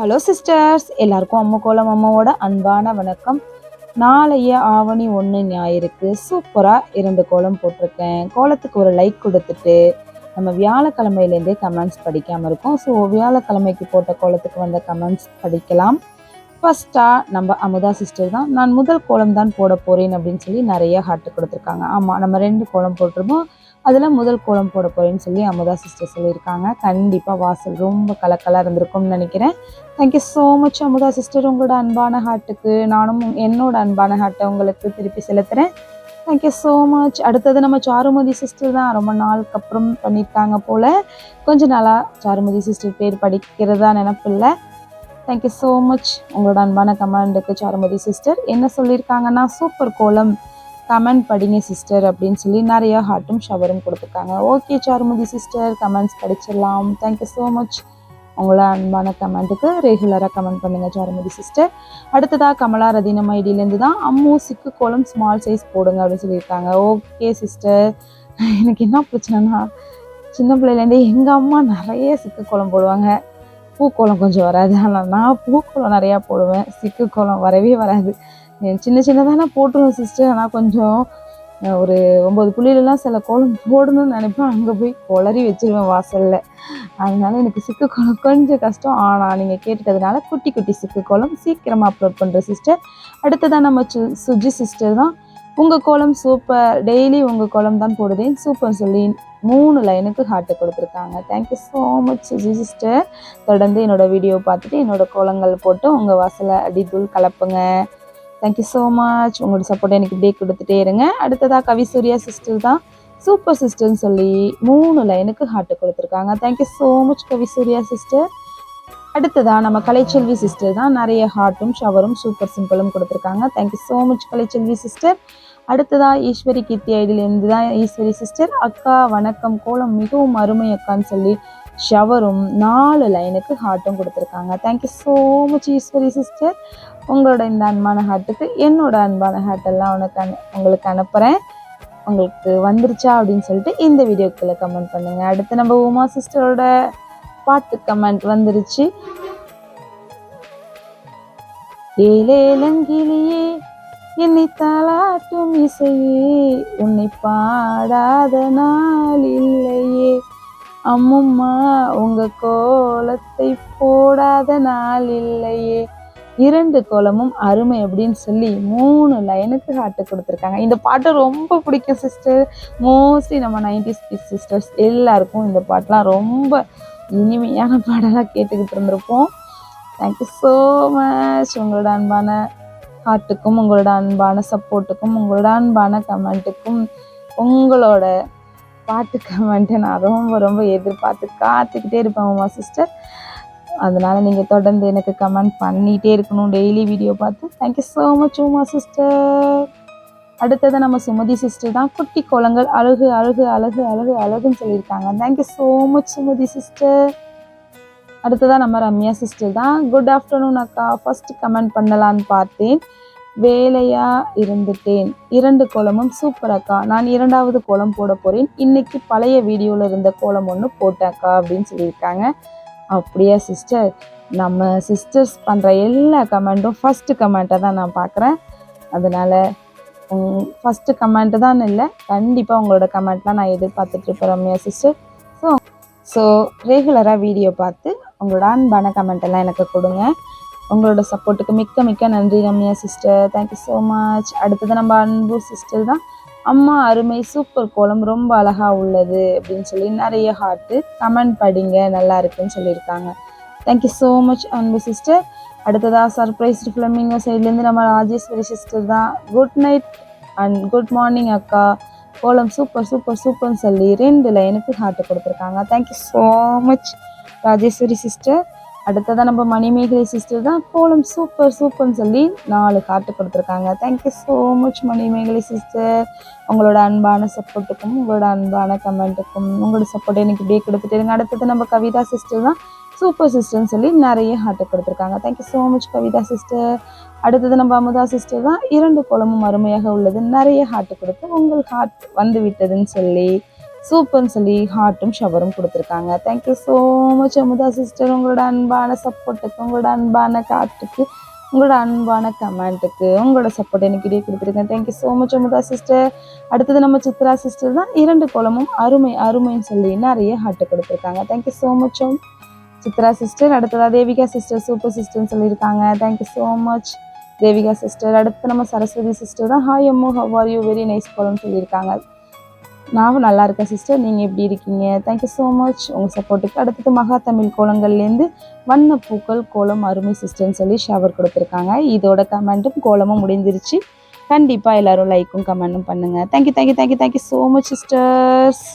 Hello sisters, எல்லாருக்கும் அம்மா கோலம் அம்மாவோட அன்பான வணக்கம். நாளைய ஆவணி 1 ஞாயிறுக்கு சூப்பராக 2 கோலம் போட்டிருக்கேன். கோலத்துக்கு ஒரு லைக் கொடுத்துட்டு நம்ம வியாழக்கிழமையிலேருந்தே கமெண்ட்ஸ் படிக்காமல் இருக்கோம். ஸோ வியாழக்கிழமைக்கு போட்ட கோலத்துக்கு வந்த கமெண்ட்ஸ் படிக்கலாம். ஃபஸ்ட்டாக நம்ம அமுதா சிஸ்டர் தான், நான் முதல் கோலம் தான் போட போகிறேன் அப்படின்னு சொல்லி நிறைய ஹார்ட் கொடுத்துருக்காங்க. ஆமாம், நம்ம 2 கோலம் போட்டிருந்தோம். அதில் முதல் கோலம் போட போகிறேன்னு சொல்லி அமுதா சிஸ்டர் சொல்லியிருக்காங்க. கண்டிப்பாக வாசல் ரொம்ப கலக்கலாக இருந்திருக்கும்னு நினைக்கிறேன். Thank you so much Amudha sister, உங்களோட அன்பான ஹார்ட்டுக்கு நானும் என்னோட அன்பான ஹார்ட்டை உங்களுக்கு திருப்பி செலுத்துகிறேன். Thank you so much. அடுத்தது நம்ம சாருமதி சிஸ்டர் தான், ரொம்ப நாளுக்கு அப்புறம் பண்ணியிருக்காங்க போல். கொஞ்ச நாளாக சாருமதி சிஸ்டர் பேர் படிக்கிறதா நினப்பில்லை. தேங்க்யூ ஸோ மச் உங்களோட அன்பான கமெண்ட்டுக்கு. சாருமதி சிஸ்டர் என்ன சொல்லியிருக்காங்கன்னா, சூப்பர் கோலம், கமெண்ட் படிங்க சிஸ்டர் அப்படின்னு சொல்லி நிறையா ஹார்ட்டும் ஷவரும் கொடுத்துருக்காங்க. ஓகே சாருமதி சிஸ்டர், கமெண்ட்ஸ் படிச்சிடலாம். தேங்க்யூ ஸோ மச் உங்களோட அன்பான கமெண்ட்டுக்கு. ரெகுலராக கமெண்ட் பண்ணுங்கள் சாருமதி சிஸ்டர். அடுத்ததாக கமலா ரதினம் ஐடியிலேருந்து தான், அம்மு சிக்கு கோலம் ஸ்மால் சைஸ் போடுங்க அப்படின்னு சொல்லியிருக்காங்க. ஓகே சிஸ்டர், எனக்கு என்ன பிரச்சனைனா, சின்ன பிள்ளையிலேருந்தே எங்கள் அம்மா நிறைய சிக்கு கோலம் போடுவாங்க. பூக்கோலம் கொஞ்சம் வராது, ஆனால் நான் பூக்கோலம் நிறையா போடுவேன். சிக்கு கோலம் வரவே வராது. சின்ன சின்னதான போட்டுருவோம் சிஸ்டர். ஆனால் கொஞ்சம் ஒரு 9 புள்ளிலலாம் சில கோலம் போடணும்னு நினைப்பேன், அங்கே போய் குளறி வச்சிருவேன் வாசலில். அதனால எனக்கு சிக்கு கோலம் கொஞ்சம் கஷ்டம். ஆனால் நீங்கள் கேட்டுட்டதுனால குட்டி குட்டி சிக்கு கோலம் சீக்கிரமாக அப்லோட் பண்ணுறேன் சிஸ்டர். அடுத்ததான் நம்ம சுஜி சிஸ்டர் தான், உங்கள் கோலம் சூப்பர், டெய்லி உங்கள் கோலம் தான் போடுவேன் சூப்பர் சொல்லி 3 லைனுக்கு ஹார்ட்டு கொடுத்துருக்காங்க. Thank you so much Suji sister. தொடர்ந்து என்னோடய வீடியோ பார்த்துட்டு என்னோடய கோலங்கள் போட்டு உங்கள் வாசலை அடித்தூள் கலப்புங்க. தேங்க்யூ ஸோ மச், உங்களோட சப்போர்ட்டை எனக்கு இப்படியே கொடுத்துட்டே இருங்க. அடுத்ததாக கவிசூர்யா சிஸ்டர் தான், சூப்பர் சிஸ்டர்னு சொல்லி 3 லைனுக்கு ஹார்ட்டு கொடுத்துருக்காங்க. Thank you so much Kavisurya sister. அடுத்ததாக நம்ம கலைச்செல்வி சிஸ்டர் தான், நிறைய ஹார்ட்டும் ஷவரும் சூப்பர் சிம்பிளும் கொடுத்துருக்காங்க. Thank you so much Kalaiselvi sister. அடுத்ததாக ஈஸ்வரி கீர்த்தி ஐடியிலேருந்து தான் ஈஸ்வரி சிஸ்டர், அக்கா வணக்கம், கோலம் மிகவும் அருமை அக்கான்னு சொல்லி ஷவரும் 4 லைனுக்கு ஹார்ட்டும் கொடுத்துருக்காங்க. Thank you so much Eswari sister. உங்களோட இந்த அன்பான ஹார்ட்டுக்கு என்னோட அன்பான ஹார்ட்டெல்லாம் உங்களுக்கு அனுப்புகிறேன். உங்களுக்கு வந்துருச்சா அப்படின்னு சொல்லிட்டு இந்த வீடியோக்குள்ளே கமெண்ட் பண்ணுங்கள். அடுத்து நம்ம உமா சிஸ்டரோட பாட்டு கமெண்ட் வந்துருச்சு. ஏலேலங்கிலியே என்னை தாளாட்டும் இசையே, உன்னை பாடாத நாள் இல்லையே, அம்மும்மா உங்க கோலத்தை போடாத நாள் இல்லையே, 2 கோலமும் அருமை அப்படின்னு சொல்லி 3 லைனுக்கு ஹார்ட்டு கொடுத்துருக்காங்க. இந்த பாட்டு ரொம்ப பிடிக்கும் சிஸ்டர். மோஸ்ட்லி நம்ம 90s சிஸ்டர்ஸ் எல்லாருக்கும் இந்த பாட்டெலாம் ரொம்ப இனிமையான பாடலாக கேட்டுக்கிட்டு இருந்திருப்போம். தேங்க்யூ ஸோ மச் உங்களோட அன்பான ஹார்ட்டுக்கும், உங்களோட அன்பான சப்போர்ட்டுக்கும், உங்களோட அன்பான கமெண்ட்டுக்கும். உங்களோட பாட்டு கமெண்ட்டை நான் ரொம்ப ரொம்ப எதிர்பார்த்து காத்துக்கிட்டே இருப்பேன் உமா சிஸ்டர். அதனால் நீங்கள் தொடர்ந்து எனக்கு கமெண்ட் பண்ணிகிட்டே இருக்கணும் டெய்லி வீடியோ பார்த்து. Thank you so much Uma sister. அடுத்தது நம்ம சுமதி சிஸ்டர் தான், குட்டி கோலங்கள் அழகு அழகு அழகு அழகு அழகுன்னு சொல்லியிருக்காங்க. Thank you so much Sumathi sister. அடுத்ததாக நம்ம ரம்யா சிஸ்டர் தான், குட் ஆஃப்டர்நூன் அக்கா, ஃபஸ்ட்டு கமெண்ட் பண்ணலான்னு பார்த்தேன், வேலையாக இருந்துட்டேன், 2 கோலமும் சூப்பர் அக்கா, நான் 2வது கோலம் போட போகிறேன், இன்றைக்கி பழைய வீடியோவில் இருந்த கோலம் ஒன்று போட்டேக்கா அப்படின்னு சொல்லியிருக்காங்க. அப்படியா சிஸ்டர், நம்ம சிஸ்டர்ஸ் பண்ணுற எல்லா கமெண்ட்டும் ஃபஸ்ட்டு கமெண்ட்டை தான் நான் பார்க்குறேன். அதனால் ஃபஸ்ட்டு கமெண்ட்டு தான் இல்லை, கண்டிப்பாக உங்களோட கமெண்ட்லாம் நான் எதிர்பார்த்துட்ருப்பேன் ரம்யா சிஸ்டர். ஸோ ரெகுலராக வீடியோ பார்த்து உங்களோட அன்பான கமெண்ட் எல்லாம் எனக்கு கொடுங்க. உங்களோட சப்போர்ட்டுக்கு மிக்க மிக்க நன்றி Ramya sister. Thank you so much. அடுத்தது நம்ம அன்பு சிஸ்டர் தான், அம்மா அருமை சூப்பர் கோலம் ரொம்ப அழகாக உள்ளது அப்படின்னு சொல்லி நிறைய ஹார்ட்டு கமெண்ட் படிங்க நல்லா இருக்குன்னு சொல்லியிருக்காங்க. தேங்க்யூ ஸோ மச் அன்பு சிஸ்டர். அடுத்ததாக சர்ப்ரைஸ் ஃபிளமிங்கோ சைட்லேருந்து நம்ம ராஜேஸ்வரி சிஸ்டர் தான், good night and good morning அக்கா, கோலம் சூப்பர் சூப்பர் சூப்பர்னு சொல்லி 2 லைனுக்கு ஹார்ட்டு கொடுத்துருக்காங்க. Thank you so much Rajeswari sister. அடுத்ததாக நம்ம மணிமேகலை சிஸ்டர் தான், கோலம் சூப்பர் சூப்பர்னு சொல்லி 4 ஹார்ட்டு கொடுத்துருக்காங்க. Thank you so much Manimekalai sister. உங்களோட அன்பான சப்போர்ட்டுக்கும், உங்களோட அன்பான கமெண்ட்டுக்கும், உங்களோட சப்போர்ட்டை எனக்கு இப்படியே கொடுத்துட்டு இருங்க. அடுத்தது நம்ம கவிதா சிஸ்டர் தான், சூப்பர் சிஸ்டர்னு சொல்லி நிறைய ஹார்ட்டு கொடுத்துருக்காங்க. Thank you so much Kavitha sister. அடுத்தது நம்ம அமுதா சிஸ்டர் தான், 2 கோலமும் அருமையாக உள்ளது, நிறைய ஹார்ட்டு கொடுத்து உங்கள் ஹார்ட் வந்து விட்டதுன்னு சொல்லி சூப்பர்ன்னு சொல்லி ஹார்ட்டும் ஷவரும் கொடுத்துருக்காங்க. Thank you so much Amudha sister. உங்களோட அன்பான சப்போர்ட்டுக்கு, உங்களோட அன்பான காட்டுக்கு, உங்களோட அன்பான கமெண்ட்டுக்கு, உங்களோட சப்போர்ட் எனக்கு இடையே கொடுத்துருக்கேன். Thank you so much Amudha sister. அடுத்தது நம்ம சித்ரா சிஸ்டர் தான் 2 கோலமும் அருமை அருமைன்னு சொல்லி நிறைய ஹார்ட் கொடுத்துருக்காங்க. Thank you so much Chitra sister. அடுத்ததா தேவிகா சிஸ்டர் சூப்பர் சிஸ்டர்னு சொல்லியிருக்காங்க. Thank you so much Devika sister. அடுத்து நம்ம சரஸ்வதி சிஸ்டர் தான் hi Ammu how are you very nice கோலம்னு சொல்லியிருக்காங்க. நானும் நல்லா இருக்கேன் சிஸ்டர், நீங்கள் எப்படி இருக்கீங்க? தேங்க்யூ ஸோ மச் உங்கள் சப்போர்ட்டுக்கு. அடுத்தது மகா தமிழ் கோலங்கள்லேருந்து வண்ணப்பூக்கள் கோலம் அருமை சிஸ்டர்னு சொல்லி ஷவர் கொடுத்துருக்காங்க. இதோட கமெண்ட்டும் கோலமும் முடிஞ்சிருச்சு. கண்டிப்பாக எல்லோரும் லைக்கும் கமெண்ட்டும் பண்ணுங்கள். Thank you so much sisters.